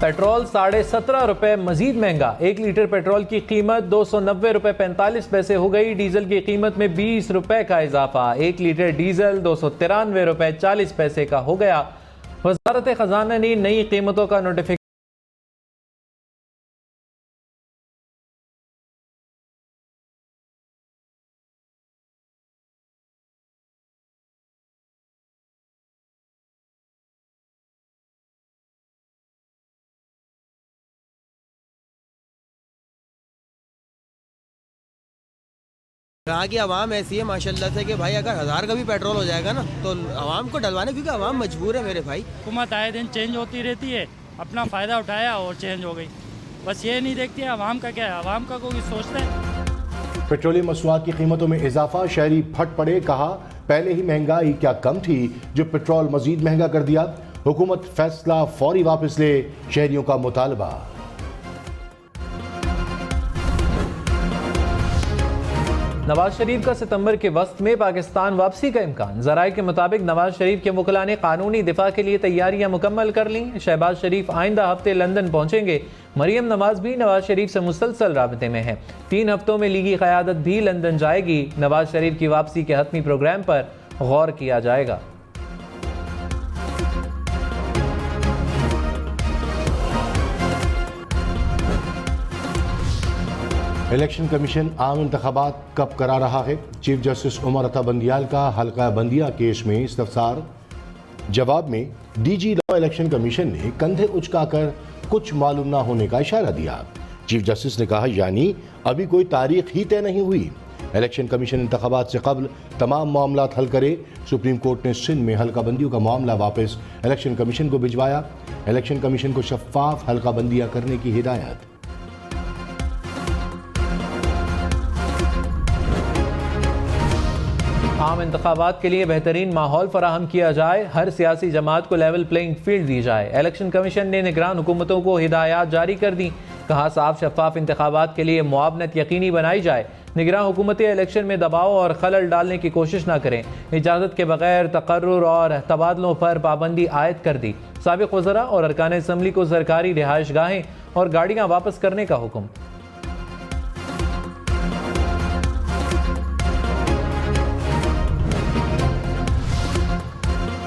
Petrol 17.5 रुपए मजीद महंगा। 1 litre petrol की कीमत 290 रुपए 45 पैसे हो गई। डीजल की कीमत में 20 रुपए का इजाफा। 1 लीटर डीजल 293 रुपए 40 पैसे का हो गया। वजारत खजाना ने नई कीमतों का नोटिफिकेशन यहाँ की आवाम ऐसी है माशाल्लाह से कि भाई अगर 1000 का भी पेट्रोल हो जाएगा ना तो आवाम को डलवाने, क्योंकि आवाम मजबूर है मेरे भाई। हुकूमत आए दिन चेंज होती रहती है, अपना फ़ायदा उठाया और चेंज हो गई। बस ये नहीं देखती है आवाम का क्या है, आवाम का कोई सोचता है। पेट्रोलियम मसनूआत की कीमतों में इजाफा, शहरी फट पड़े। कहा पहले ही महंगाई क्या कम थी जो पेट्रोल मजीद महंगा कर दिया। हुकूमत फैसला फौरी वापस ले, शहरियों का मुतालबा। नवाज शरीफ का सितंबर के वक्त में पाकिस्तान वापसी का इम्कान। जराये के मुताबिक नवाज शरीफ के वकला ने कानूनी दिफा के लिए तैयारियां मुकम्मल कर लीं। शहबाज शरीफ आइंदा हफ्ते लंदन पहुंचेंगे। मरियम नवाज भी नवाज शरीफ से मुसलसल राबते में है। 3 हफ्तों में लीगी क़यादत भी लंदन जाएगी। नवाज शरीफ की वापसी के हतमी प्रोग्राम पर गौर किया जाएगा। इलेक्शन कमीशन आम इंतखाबात कब करा रहा है। चीफ जस्टिस उमर अता बंदियाल का हल्का बंदिया केस में इस्तफसार। जवाब में डीजी लॉ इलेक्शन कमीशन ने कंधे उचकाकर कुछ मालूम ना होने का इशारा दिया। चीफ जस्टिस ने कहा यानी अभी कोई तारीख ही तय नहीं हुई। इलेक्शन कमीशन इंतखाबात से कबल तमाम मामला हल करे। सुप्रीम कोर्ट ने सिंध में हल्का बंदियों का मामला वापस इलेक्शन कमीशन को भिजवाया। इलेक्शन कमीशन को शफाफ हल्का बंदियां करने की हिदायत। आम इंतखाबात के लिए बेहतरीन माहौल फराहम किया जाए। हर सियासी जमात को लेवल प्लेइंग फील्ड दी जाए। इलेक्शन कमीशन ने निगरान हुकूमतों को हिदायत जारी कर दी। कहा साफ शफाफ इंतखाबात के लिए मुआवनत यकीनी बनाई जाए। निगरान हुकूमतें इलेक्शन में दबाव और खलल डालने की कोशिश न करें। इजाज़त के बगैर तकर्रुर और तबादलों पर पाबंदी आयद कर दी। साबिक़ वज़रा और अरकान असम्बली को सरकारी रिहाइश गाहें और गाड़ियाँ वापस करने का हुक्म।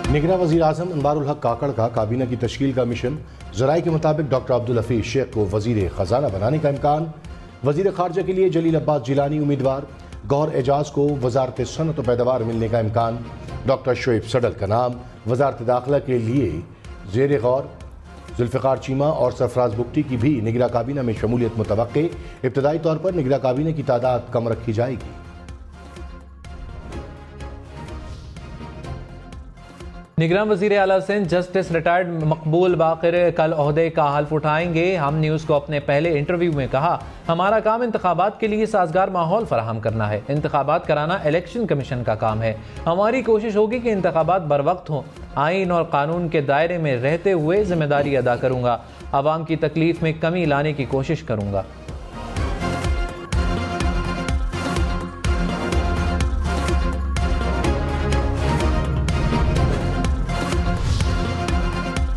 निगरान वज़ीर आज़म अनवारुल हक काकड़ का काबीना की तश्कील का मिशन। ज़राए के मुताबिक डॉक्टर अब्दुल हफीज़ शेख को वज़ीर ख़जाना बनाने का इम्कान। वज़ीर ख़ारजा के लिए जलील अब्बास जिलानी उम्मीदवार। गौहर एजाज को वज़ारत सनअत व पैदावार मिलने का इम्कान। डॉक्टर शोएब सडल का नाम वज़ारत दाखिला के लिए ज़ेर गौर। जुल्फ़िकार चीमा और सरफराज बुगटी की भी निगरान काबीना में शमूलियत मुतवक्के। इब्तदाई तौर पर निगरान काबीना की तादाद कम रखी जाएगी। निगरान वज़ीर आला सिंध जस्टिस रिटायर्ड मकबूल बाक़िर कल ओहदे का हल्फ उठाएंगे। हम न्यूज़ को अपने पहले इंटरव्यू में कहा हमारा काम इंतखाबात के लिए साजगार माहौल फराहम करना है। इंतखाबात कराना इलेक्शन कमीशन का काम है। हमारी कोशिश होगी कि इंतखाबात बर वक्त हों। आइन और कानून के दायरे में रहते हुए जिम्मेदारी अदा करूँगा। आवाम की तकलीफ में कमी लाने की कोशिश करूँगा।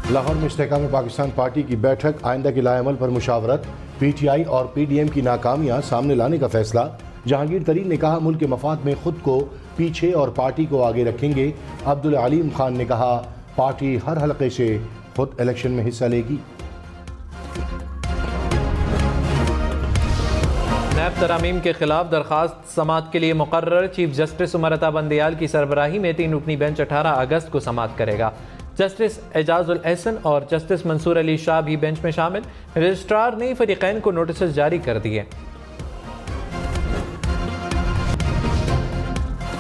लाहौर में इस्तेहकाम पाकिस्तान पार्टी की बैठक। आइंदा के लाएअमल पर मुशावरत। PTI और PDM की नाकामियां सामने लाने का फैसला। जहांगीर तरीन ने कहा मुल्क के मफाद में खुद को पीछे और पार्टी को आगे रखेंगे। अब्दुल अलीम खान ने कहा पार्टी हर हलके से खुद इलेक्शन में हिस्सा लेगी। नैब तरामीम के खिलाफ दरखास्त समाअत के लिए मुकर्रर। चीफ जस्टिस उमर अता बंदियाल की सरबराही में 3 रुकनी बेंच 18 अगस्त को समाअत करेगा। जस्टिस एजाजुल एहसन और जस्टिस मंसूर अली शाह भी बेंच में शामिल। रजिस्ट्रार ने फरीकैन को नोटिस जारी कर दिए।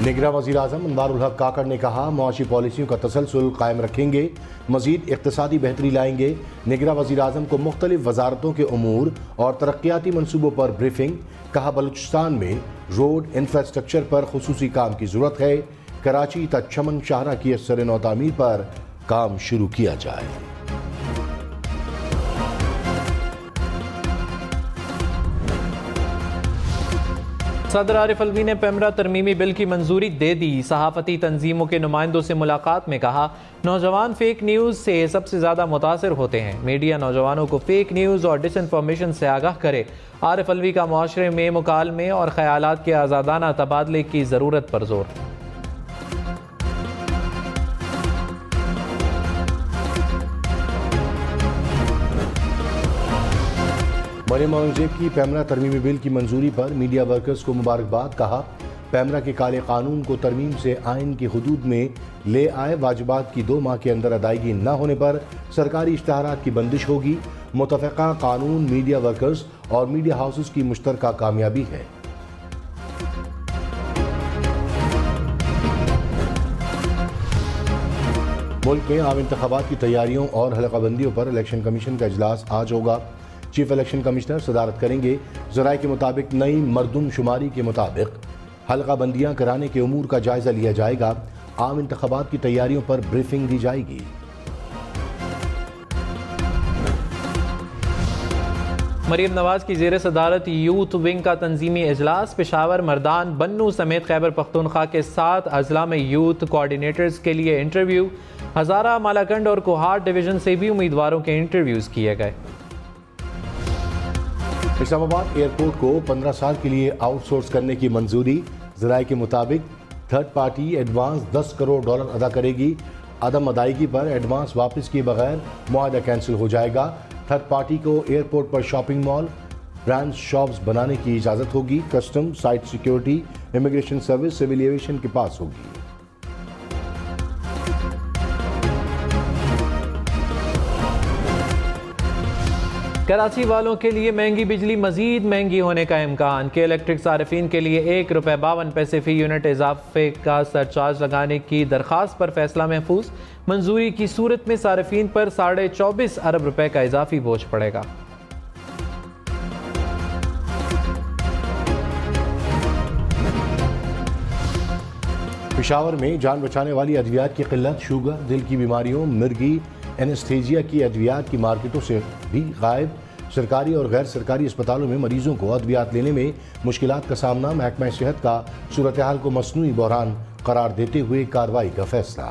निगरान वज़ीर आज़म अनवारुल हक काकड़ ने कहा मुआशी पॉलिसियों का तसलसल कायम रखेंगे। मज़ीद इक़्तिसादी बेहतरी लाएंगे। निगरान वज़ीर आज़म को मुख्तलिफ वजारतों के उमूर और तरक्याती मनसूबों पर ब्रीफिंग। कहा बलूचिस्तान में रोड इंफ्रास्ट्रक्चर पर खुसूसी काम की ज़रूरत है। कराची तक चमन शाहरा की असर नौ तामीर पर काम शुरू किया जाए। सदर आरिफ अलवी ने पेमरा तरमीमी बिल की मंजूरी दे दी। सहाफती तंजीमों के नुमाइंदों से मुलाकात में कहा, नौजवान फेक न्यूज़ से सबसे ज़्यादा मुतासर होते हैं। मीडिया नौजवानों को फेक न्यूज़ और डिसइंफॉर्मेशन से आगाह करे। आरिफ अलवी का मुआशरे में मुकालमे और ख्यालात के आज़ादाना तबादले की ज़रूरत पर जोर। मरियम औरंगजेब की पैमरा तरमीमी बिल की मंजूरी पर मीडिया वर्कर्स को मुबारकबाद। कहा, पैमरा के काले कानून को तरमीम से आइन की हुदूद में ले आए। वाजिबात की 2 माह के अंदर अदायगी न होने पर सरकारी इश्तहारात की बंदिश होगी। मुतफ़क़ा कानून मीडिया वर्कर्स और मीडिया हाउसेस की मुश्तरका कामयाबी है। मुल्क में आम इंतखाबात की तैयारियों और हलक़ाबंदियों पर इलेक्शन कमीशन का इजलास आज होगा। चीफ इलेक्शन कमिश्नर सदारत करेंगे। ज़राए के मुताबिक नई मरदमशुमारी के मुताबिक हल्का-बंदियाँ कराने के उमूर का जायज़ा लिया जाएगा। आम इंतखाबात की तैयारियों पर ब्रीफिंग दी जाएगी। मरीम नवाज की ज़ेर सदारत यूथ विंग का तंजीमी इजलास। पेशावर, मर्दान, बन्नू समेत खैबर पख्तूनख्वा के 7 अजला में यूथ कोऑर्डिनेटर्स के लिए इंटरव्यू। हज़ारा, मालाकंड और कोहाट डिवीज़न से भी उम्मीदवारों के इंटरव्यूज़ किए गए। इस्लामाबाद एयरपोर्ट को 15 साल के लिए आउटसोर्स करने की मंजूरी। ज़राए के मुताबिक थर्ड पार्टी एडवांस $10 करोड़ अदा करेगी। अदम अदायगी पर एडवांस वापस किए बगैर मुआहदा कैंसिल हो जाएगा। थर्ड पार्टी को एयरपोर्ट पर शॉपिंग मॉल, ब्रांड शॉप्स बनाने की इजाज़त होगी। Custom, site security, immigration service civil aviation के पास होगी। कराची वालों के लिए महंगी बिजली मजीद महंगी होने का इम्कान। के इलेक्ट्रिक सार्फिन के लिए ₹1.52 फी यूनिट इजाफे का सरचार्ज लगाने की दरख्वास्त पर फैसला महफूज। मंजूरी की सूरत में सार्फिन पर ₹24.5 अरब का इजाफी बोझ पड़ेगा। पेशावर में जान बचाने वाली अद्वियात की किल्लत। शुगर, दिल की बीमारियों, मिर्गी, एनेस्थीजिया की अद्वियात की मार्केटों से भी गायब। सरकारी और गैर सरकारी अस्पतालों में मरीजों को अद्वियात लेने में मुश्किलात का सामना। महकमा सेहत का सूरत हाल को मसनूई बहरान करार देते हुए कार्रवाई का फैसला।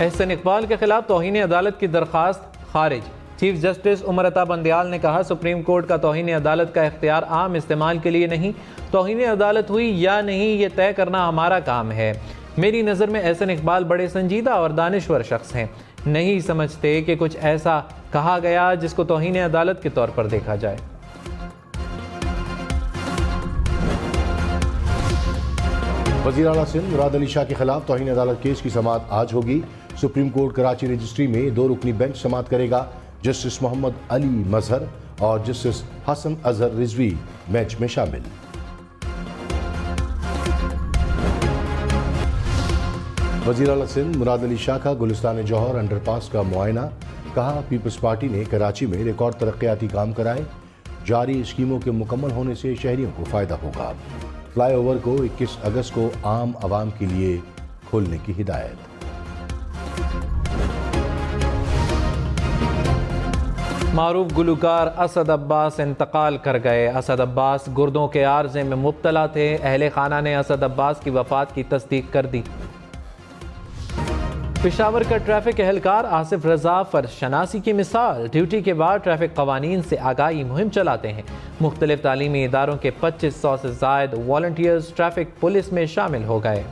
एहसन इकबाल के खिलाफ तौहीन अदालत की दरखास्त खारिज। चीफ जस्टिस उमर अता बंदियाल ने कहा, सुप्रीम कोर्ट का तौहीन अदालत का इख्तियार आम इस्तेमाल के लिए नहीं, तौहीन अदालत हुई या नहीं ये तय करना हमारा काम है। मेरी नज़र में एहसन इकबाल बड़े संजीदा और दानिश्वर शख्स हैं। नहीं समझते कि कुछ ऐसा कहा गया जिसको तौहीन अदालत के तौर पर देखा जाए। वज़ीर आला सिंध मुराद अली शाह के खिलाफ तौहीन अदालत केस की समाअत आज होगी। सुप्रीम कोर्ट कराची रजिस्ट्री में 2 रुकनी बेंच समाअत करेगा। जस्टिस मोहम्मद अली मजहर और जस्टिस हसन अजहर रिजवी बेंच में शामिल। वज़ीर आला सिंध मुराद अली शाह का गुलिस्तान जौहर अंडरपास का मुआयना। कहा, पीपल्स पार्टी ने कराची में रिकॉर्ड तरक्याती काम कराए। जारी स्कीमों के मुकम्मल होने से शहरियों को फ़ायदा होगा। फ्लाईओवर को 21 अगस्त को आम आवाम के लिए खोलने की हिदायत। मारूफ गुलकार असद अब्बास इंतकाल कर गए। असद अब्बास गुर्दों के आर्जे में मुब्तला थे। अहले खाना ने असद अब्बास की वफात की तस्दीक कर दी। पेशावर का ट्रैफिक एहलकार आसिफ रजा फर्शनासी की मिसाल। ड्यूटी के बाद ट्रैफिक कवानीन से आगाही मुहिम चलाते हैं। मुख्तलिफ तालीमी इदारों के 2500 से ज़ायद वॉलंटियर्स ट्रैफिक पुलिस में शामिल हो गए।